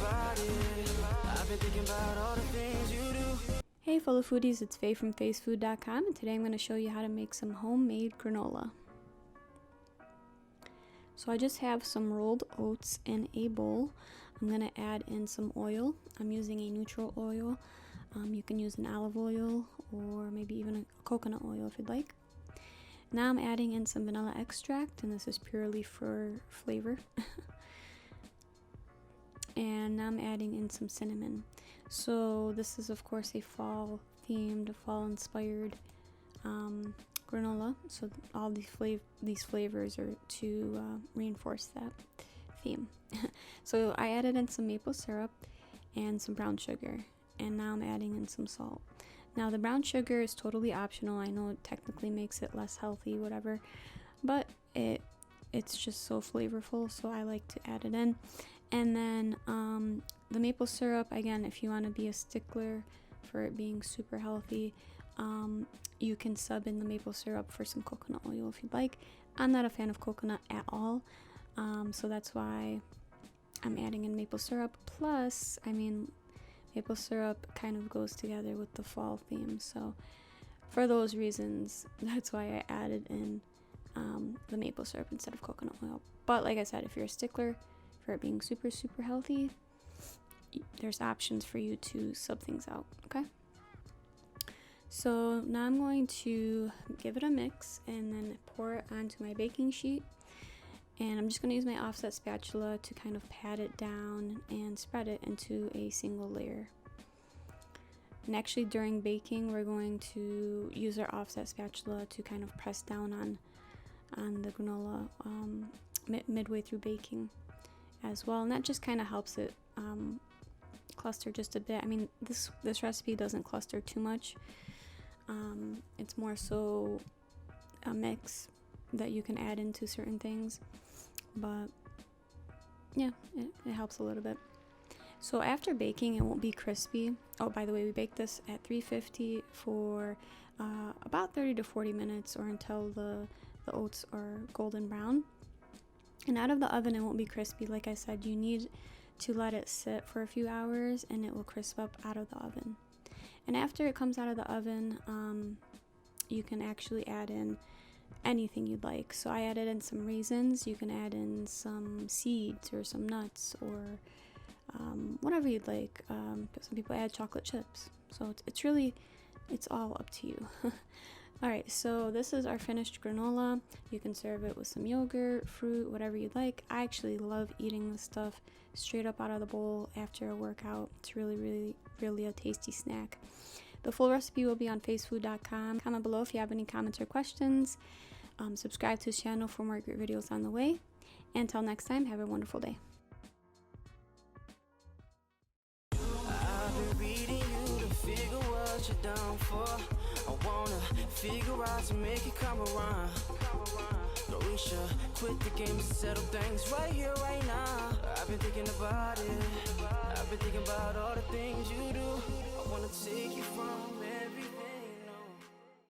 about it. I've been thinking about all the things you do. Hey fellow foodies, it's Faye from foodie.com, and today I'm going to show you how to make some homemade granola. So I just have some rolled oats in a bowl. I'm going to add in some oil. I'm using a neutral oil. You can use an olive oil or maybe even a coconut oil if you'd like. Now I'm adding in some vanilla extract, and this is purely for flavor. And now I'm adding in some cinnamon. So this is of course a fall themed, fall inspired granola. So all these flavors are to reinforce that theme. So I added in some maple syrup and some brown sugar, and now I'm adding in some salt. Now the brown sugar is totally optional. I know it technically makes it less healthy, whatever, but it's just so flavorful, so I like to add it in. And then the maple syrup, again, if you want to be a stickler for it being super healthy, you can sub in the maple syrup for some coconut oil if you'd like. I'm not a fan of coconut at all, so that's why I'm adding in maple syrup. Plus, I mean, maple syrup kind of goes together with the fall theme, so for those reasons, that's why I added in the maple syrup instead of coconut oil. But like I said, if you're a stickler for it being super healthy, there's options for you to sub things out. Okay, so now I'm going to give it a mix and then pour it onto my baking sheet, and I'm just going to use my offset spatula to kind of pat it down and spread it into a single layer. And actually during baking, we're going to use our offset spatula to kind of press down on the granola midway through baking as well, and that just kind of helps it cluster just a bit. I mean, this recipe doesn't cluster too much. It's more so a mix that you can add into certain things, but yeah, it helps a little bit. So after baking, it won't be crispy. Oh, by the way, we bake this at 350 for about 30 to 40 minutes, or until the oats are golden brown. And out of the oven, it won't be crispy. Like I said, you need to let it sit for a few hours and it will crisp up out of the oven. And after it comes out of the oven, you can actually add in anything you'd like. So I added in some raisins. You can add in some seeds or some nuts, or whatever you'd like. Some people add chocolate chips. So it's all up to you. Alright, so this is our finished granola. You can serve it with some yogurt, fruit, whatever you'd like. I actually love eating this stuff straight up out of the bowl after a workout. It's really a tasty snack. The full recipe will be on foodie.com. Comment below if you have any comments or questions. Subscribe to this channel for more great videos on the way. Until next time, have a wonderful day. I've been reading you to figure what you're down for. I wanna figure out to make it come around. But we should quit the game and settle things right here, right now. I've been thinking about it. I've been thinking about all the things you do. I wanna take you from everything.